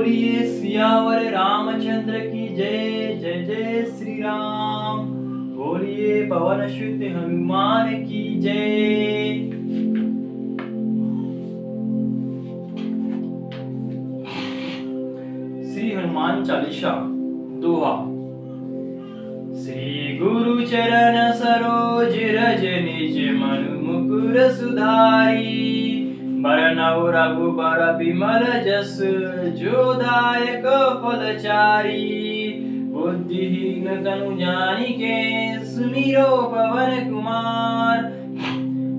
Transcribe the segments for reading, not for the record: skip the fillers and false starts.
बोलिए सियावर रामचंद्र की जय। जय जय श्री राम। बोलिए पवन सुत हनुमान की जय। श्री हनुमान चालीसा दोहा। श्री गुरु चरण सरोज रज निज मनु मुकुर सुधारी। बरनउँ रघुबर बिमल जस जो दायक फलचारी। बुद्धिहीन तनु जानिके सुमिरो पवन कुमार।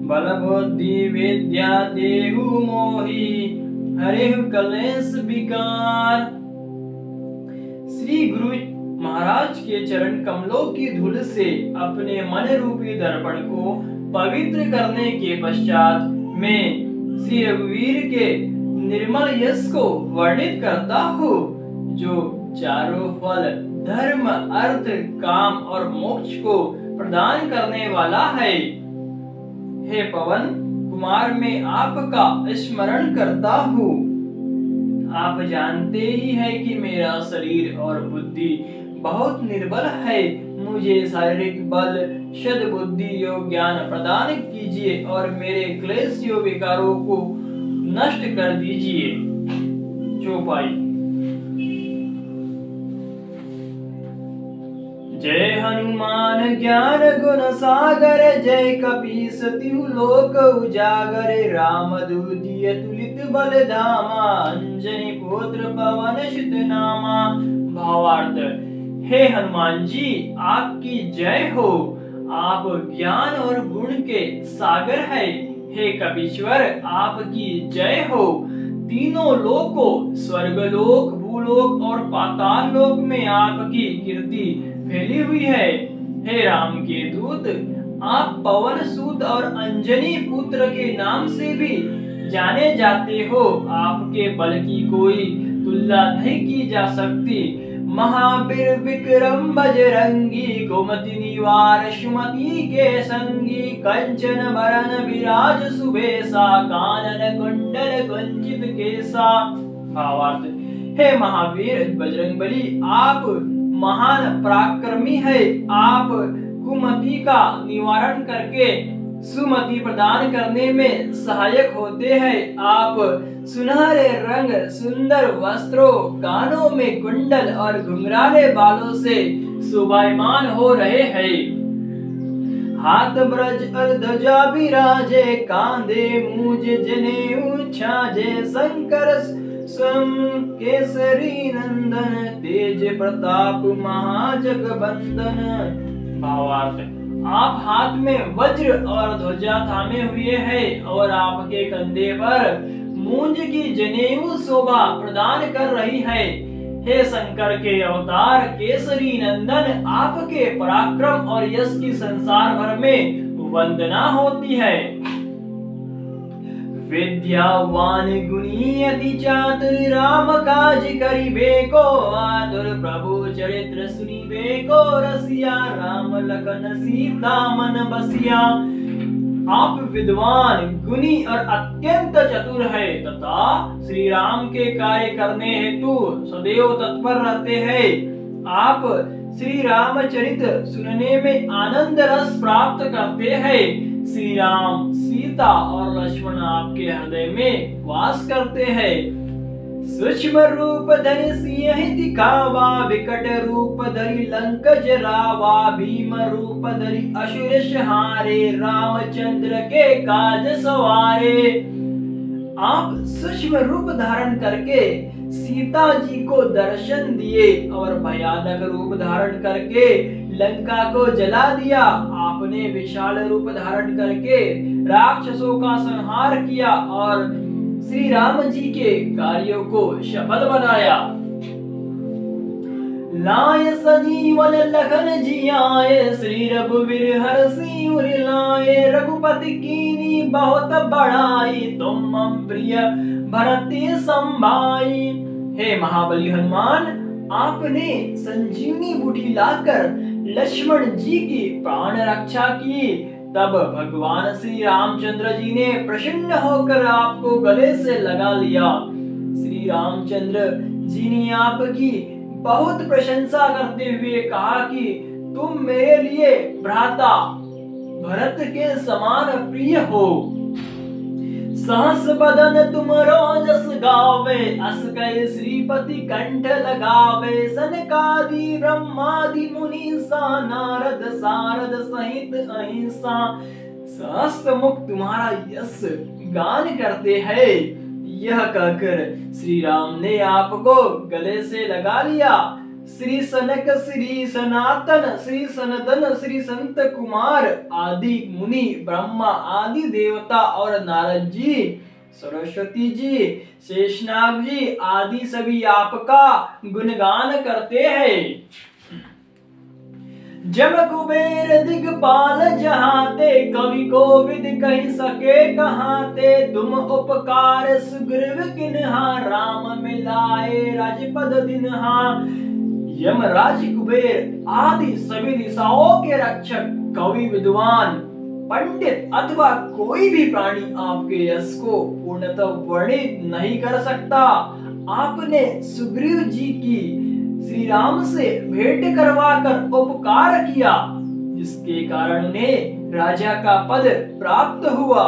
बल बुद्धि विद्या देहु मोहि हरिहु कलेश विकार। श्री गुरु महाराज के चरण कमलों की धूल से अपने मन रूपी दर्पण को पवित्र करने के पश्चात मैं श्री रघुवीर के निर्मल यश को वर्णित करता हूँ, जो चारों फल धर्म अर्थ काम और मोक्ष को प्रदान करने वाला है। हे पवन कुमार, मैं आपका स्मरण करता हूँ। आप जानते ही है कि मेरा शरीर और बुद्धि बहुत निर्बल है। मुझे शारीरिक बल सद बुद्धि योग ज्ञान प्रदान कीजिए और मेरे क्लेश योग विकारों को नष्ट कर दीजिए। चौपाई। जय हनुमान ज्ञान गुण सागर। जय कपीस तिहु लोक उजागर। राम दूतीय तुलित बल धामा। अंजनी पुत्र पवन सुत नामा। भावार्थ। हे हनुमान जी, आपकी जय हो। आप ज्ञान और गुण के सागर है। हे कपीश्वर, आपकी जय हो। तीनों लोकों स्वर्गलोक भूलोक और पाताल लोक में आपकी कीर्ति फैली हुई है। हे राम के दूत, आप पवन सूत और अंजनी पुत्र के नाम से भी जाने जाते हो। आपके बल की कोई तुलना नहीं की जा सकती। महावीर विक्रम बजरंगी। गोमति निवार सुमति के संगी। कंचन बरन विराज सुबेसा। कानन कुंडल कुंचित केसा। भावार्थ। हे महावीर बजरंगबली, आप महान पराक्रमी है। आप कुमति का निवारण करके सुमति प्रदान करने में सहायक होते हैं। आप सुनहरे रंग सुंदर वस्त्रों कानों में कुंडल और घुंघराले बालों से शोभायमान हो रहे हैं। हाथ ब्रज ध्वजा विराजे। कांधे मूज जनेऊ छाजे। शंकर स्वयं केसरी नंदन। तेज प्रताप महाजगबंदन। भावार्थ। आप हाथ में वज्र और ध्वजा थामे हुए हैं और आपके कंधे पर मूंज की जनेऊ शोभा प्रदान कर रही है। हे शंकर के अवतार केसरी नंदन, आपके पराक्रम और यश की संसार भर में वंदना होती है। विद्यावान गुणी अति चातुर। राम काज करिबे को आतुर। प्रभु चरित्र सुनिबे को रसिया। राम लखन सीता मन बसिया। आप विद्वान गुणी और अत्यंत चतुर है तथा श्री राम के कार्य करने हेतु सदैव तत्पर रहते हैं। आप श्री रामचरित सुनने में आनंद रस प्राप्त करते हैं। श्री राम सीता और लक्ष्मण आपके हृदय में वास करते हैं। सूक्ष्म रूप धरि सिंह दिखावा। विकट रूप धरि लंक जरावा। भीम रूप धरि असुर संहारे। रामचंद्र के काज सवारे। आप सूक्ष्म रूप धारण करके सीता जी को दर्शन दिए और भयानक रूप धारण करके लंका को जला दिया। आपने विशाल रूप धारण करके राक्षसों का संहार किया और श्री राम जी के कार्यों को सफल बनाया। लाए संजीवन लखन जियाए। श्री रघुवीर हरषि उर लाए। रघुपति कीनी बहुत बड़ाई। तुम मम प्रिय भरते संभाई। हे महाबली हनुमान, आपने संजीवनी बूटी लाकर लक्ष्मण जी की प्राण रक्षा की। तब भगवान श्री रामचंद्र जी ने प्रसन्न होकर आपको गले से लगा लिया। श्री रामचंद्र जी ने आपकी बहुत प्रशंसा करते हुए कहा कि तुम मेरे लिए भ्राता भरत के समान प्रिय हो। सहस बदन तुम रोजस गावे, अस कहे श्रीपति कंठ लगावे। सनकादि ब्रह्मादि मुनि सा, नारद सारद सहित अहिंसा। सहस्त्र मुख तुम्हारा यश गान करते हैं। यह कहकर श्री राम ने आपको गले से लगा लिया। श्री सनक, श्री सनातन, श्री सनतन, श्री संत कुमार आदि मुनि, ब्रह्मा आदि देवता और नारद जी, सरस्वती जी, शेषनाग जी आदि सभी आपका गुणगान करते हैं। जब कुबेर दिगपाल जहाते, कवि कोविद कही सके कहाते। तुम उपकार सुग्रीव किन्हा, राम मिलाए राजपद दिन्हा। यमराज कुबेर आदि सभी दिशाओं के रक्षक, कवि विद्वान पंडित अथवा कोई भी प्राणी आपके यश को पूर्णतः वर्णित नहीं कर सकता। आपने सुग्रीव जी की श्री राम से भेंट करवाकर उपकार किया, जिसके कारण उन्हें राजा का पद प्राप्त हुआ।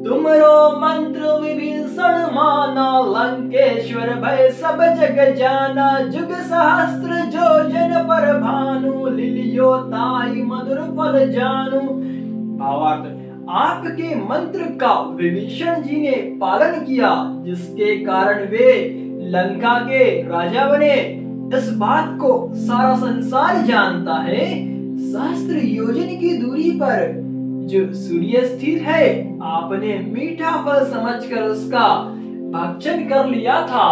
तुमरो मंत्र विभीषण माना, लंकेश्वर भय सब जग जाना। जुग सहस्त्र जो जन पर भानु, लिलियो ताई मधुर फल जानू। भावार्थ, आपके मंत्र का विभीषण जी ने पालन किया, जिसके कारण वे लंका के राजा बने। इस बात को सारा संसार जानता है। सहस्त्र योजन की दूरी पर जो सूर्य स्थित है, आपने मीठा फल समझकर उसका भक्षण कर लिया था।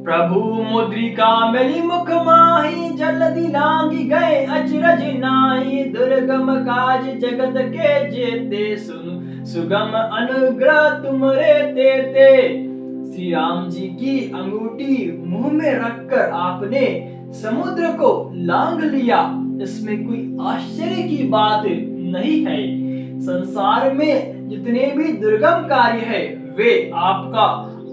प्रभु मुद्रिका मिली मुख माही, जल्दी लांगी गए अचरज नाई। दुर्गम काज जगत के जेते, सुन सुगम अनुग्रह तुमरे तेते। श्री राम जी की अंगूठी मुंह में रखकर आपने समुद्र को लांघ लिया। इसमें कोई आश्चर्य की बात नहीं है। संसार में जितने भी दुर्गम कार्य है, वे आपका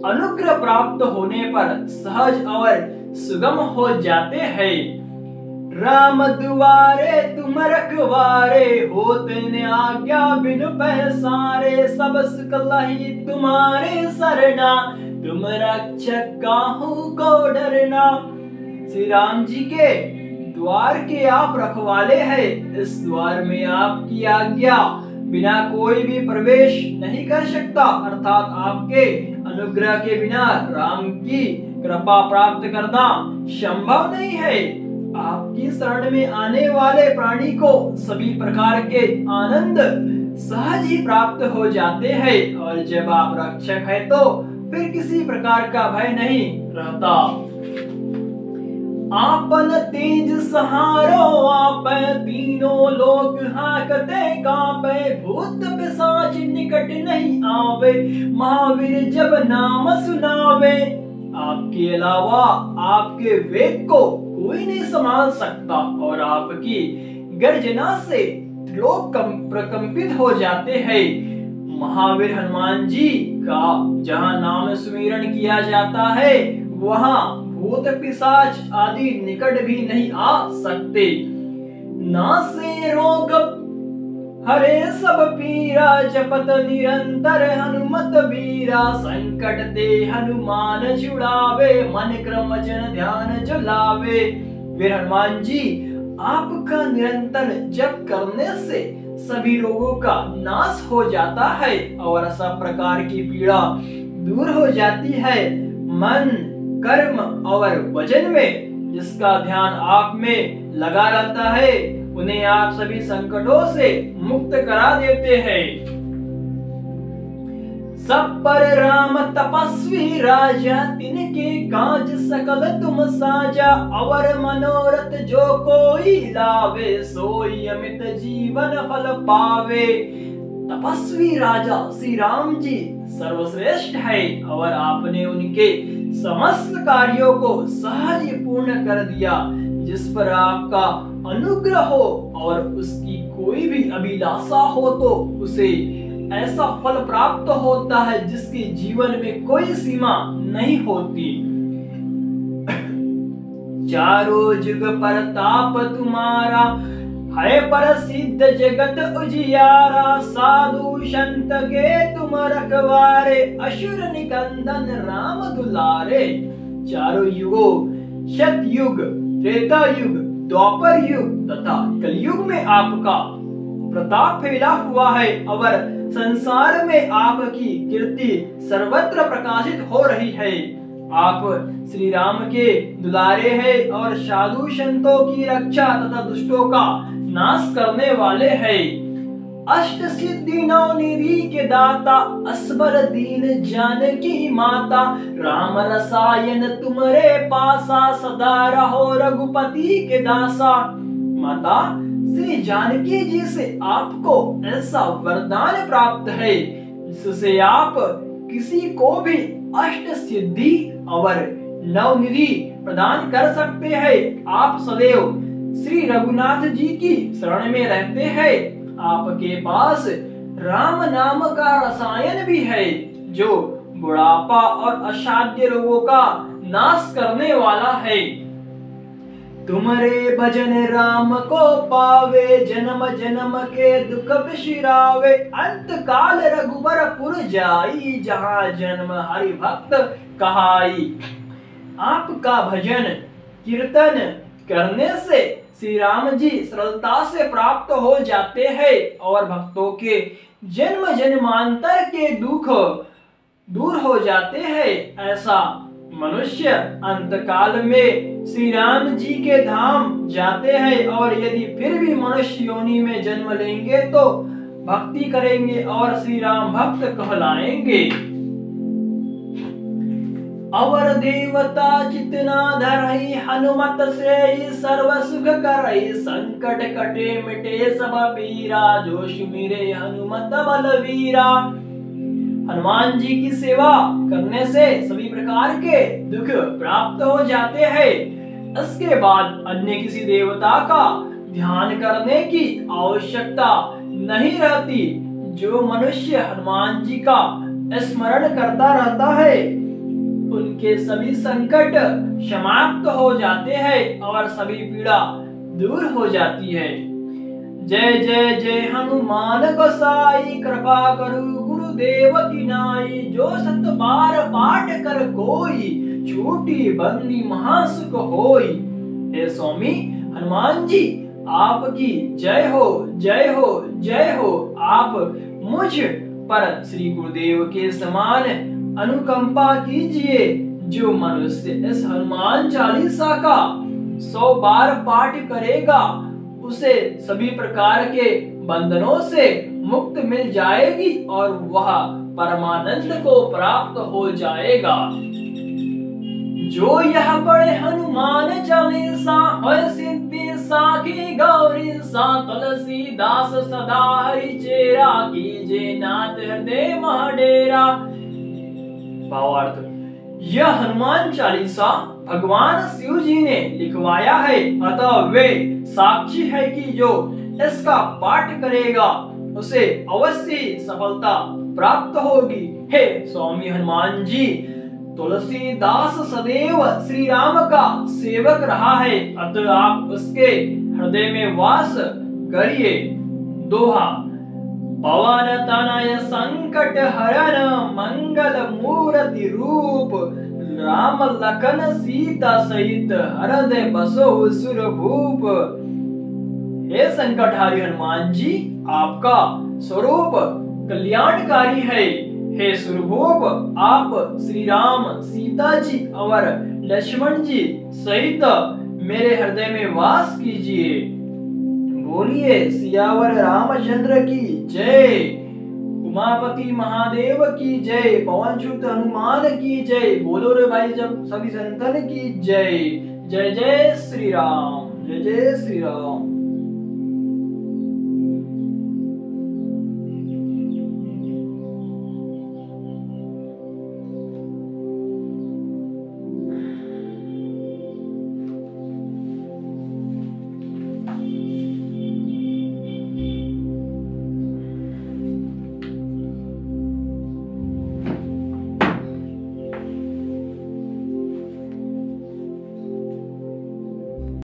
अनुग्रह प्राप्त होने पर सहज और सुगम हो जाते हैं। राम दुआरे तुम रखवारे, होते न आज्ञा बिनु पैसारे। सब सकलहि तुम्हारे सरना, तुम रक्षक काहू को डरना। श्री राम जी के द्वार के आप रखवाले हैं। इस द्वार में आपकी आज्ञा बिना कोई भी प्रवेश नहीं कर सकता, अर्थात आपके अनुग्रह के बिना राम की कृपा प्राप्त करना संभव नहीं है। आपकी शरण में आने वाले प्राणी को सभी प्रकार के आनंद सहज ही प्राप्त हो जाते हैं, और जब आप रक्षक है तो फिर किसी प्रकार का भय नहीं रहता। आपन तेज सहारो आप, तीनों लोक हाकते कांपे। भूत पिशाच निकट नहीं आवे, महावीर जब नाम सुनावे। आपके अलावा आपके वेग को कोई नहीं संभाल सकता, और आपकी गर्जना से लोग प्रकंपित हो जाते हैं। महावीर हनुमान जी का जहाँ नाम सुमिरन किया जाता है, वहाँ भूत पिशाच आदि निकट भी नहीं आ सकते। नासे रोग हरे सब पीरा, जपत निरंतर हनुमत बीरा। संकट ते हनुमान छुड़ावे, मन क्रम वचन ध्यान जो लावे। वीर हनुमान जी, आपका निरंतर जप करने से सभी रोगों का नाश हो जाता है और सब प्रकार की पीड़ा दूर हो जाती है। मन, कर्म और वचन में जिसका ध्यान आप में लगा रहता है, उन्हें आप सभी संकटों से मुक्त करा देते हैं। सब पर राम तपस्वी राजा, तिनके काज सकल तुम साजा। अवर मनोरथ जो कोई लावे, सोई अमित जीवन फल पावे। तपस्वी राजा श्री राम जी सर्वश्रेष्ठ है, और आपने उनके समस्त कार्यों को सहज पूर्ण कर दिया। जिस पर आपका अनुग्रह हो और उसकी कोई भी अभिलाषा हो तो उसे ऐसा फल प्राप्त होता है जिसकी जीवन में कोई सीमा नहीं होती। चारों जुग परताप तुम्हारा, है प्रसिद्ध जगत उजियारा। साधु संत के तुम रखवारे, असुर निकंदन राम दुलारे। चारों युगों सतयुग, त्रेता युग, द्वापर युग तथा कलयुग में आपका प्रताप फैला हुआ है और संसार में आपकी कीर्ति सर्वत्र प्रकाशित हो रही है। आप श्री राम के दुलारे हैं और साधु संतों की रक्षा तथा दुष्टों का नाश करने वाले हैं। अष्ट सिद्धि नौ निधि के दाता, असबर दीन जानकी माता। राम रसायन तुम्हारे पासा, सदा रहो रघुपति के दासा। माता श्री जानकी जी से आपको ऐसा वरदान प्राप्त है जिससे आप किसी को भी अष्ट सिद्धि और नवनिधि प्रदान कर सकते हैं। आप सदैव श्री रघुनाथ जी की शरण में रहते हैं। आपके पास राम नाम का रसायन भी है जो बुढ़ापा और असाध्य रोगों का नाश करने वाला है। तुम्हारे भजन राम को पावे, जन्म जन्म के दुख बिसरावे। अंत काल रघुबरपुर जाई, जहाँ जन्म हरि भक्त कहाई। आपका भजन कीर्तन करने से श्री राम जी सरलता से प्राप्त हो जाते हैं और भक्तों के जन्म जन्मांतर के दुख दूर हो जाते हैं। ऐसा मनुष्य अंत काल में श्री राम जी के धाम जाते हैं और यदि फिर भी मनुष्य योनि में जन्म लेंगे तो भक्ति करेंगे और श्री राम भक्त कहलाएंगे। अवर देवता जितना धरई, हनुमत से सर्व सुख करई। संकट कटे मिटे सब पीरा, जो सुमिरे हनुमत बलवीरा। हनुमान जी की सेवा करने से सभी प्रकार के दुख प्राप्त हो जाते हैं। इसके बाद अन्य किसी देवता का ध्यान करने की आवश्यकता नहीं रहती। जो मनुष्य हनुमान जी का स्मरण करता रहता है उनके सभी संकट समाप्त हो जाते हैं और सभी पीड़ा दूर हो जाती है। जय जय जय हनुमान गोसाई, कृपा करु गुरुदेव की नाई। जो सत बार पाठ कर कोई, छूटी बंदी महासुख होई। हे स्वामी हनुमान जी आपकी जय हो, जय हो, जय हो। आप मुझ पर श्री गुरुदेव के समान अनुकंपा कीजिए। जो मनुष्य इस हनुमान चालीसा का 100 बार पाठ करेगा उसे सभी प्रकार के बंधनों से मुक्त मिल जाएगी और वह परमानंद को प्राप्त हो जाएगा। जो यह पढ़े हनुमान चालीसा, होय सिद्धि साखी गौरी सा। तुलसीदास सदा हरि चेरा, कीजे नाथ हृदय मह डेरा। भावार्थ, यह हनुमान चालीसा भगवान शिव जी ने लिखवाया है, अतः वे साक्षी है कि जो इसका पाठ करेगा उसे अवश्य सफलता प्राप्त होगी। हे स्वामी हनुमान जी, तुलसीदास सदैव श्री राम का सेवक रहा है, अतः आप उसके हृदय में वास करिए। दोहा, पवन तनय संकट हरन, मंगल मूर्ति रूप। राम लखन सीता सहित, हृदय बसो सुर भूप। हे संकटहारी हनुमान जी, आपका स्वरूप कल्याणकारी है। हे सुरभूप, आप श्री राम, सीता जी और लक्ष्मण जी सहित मेरे हृदय में वास कीजिए। बोलिए सियावर रामचंद्र की जय। उमापति महादेव की जय। पवन सुत हनुमान की जय। बोलो रे भाई जब सभी संतन की जय। जय जय श्री राम, जय जय श्री राम।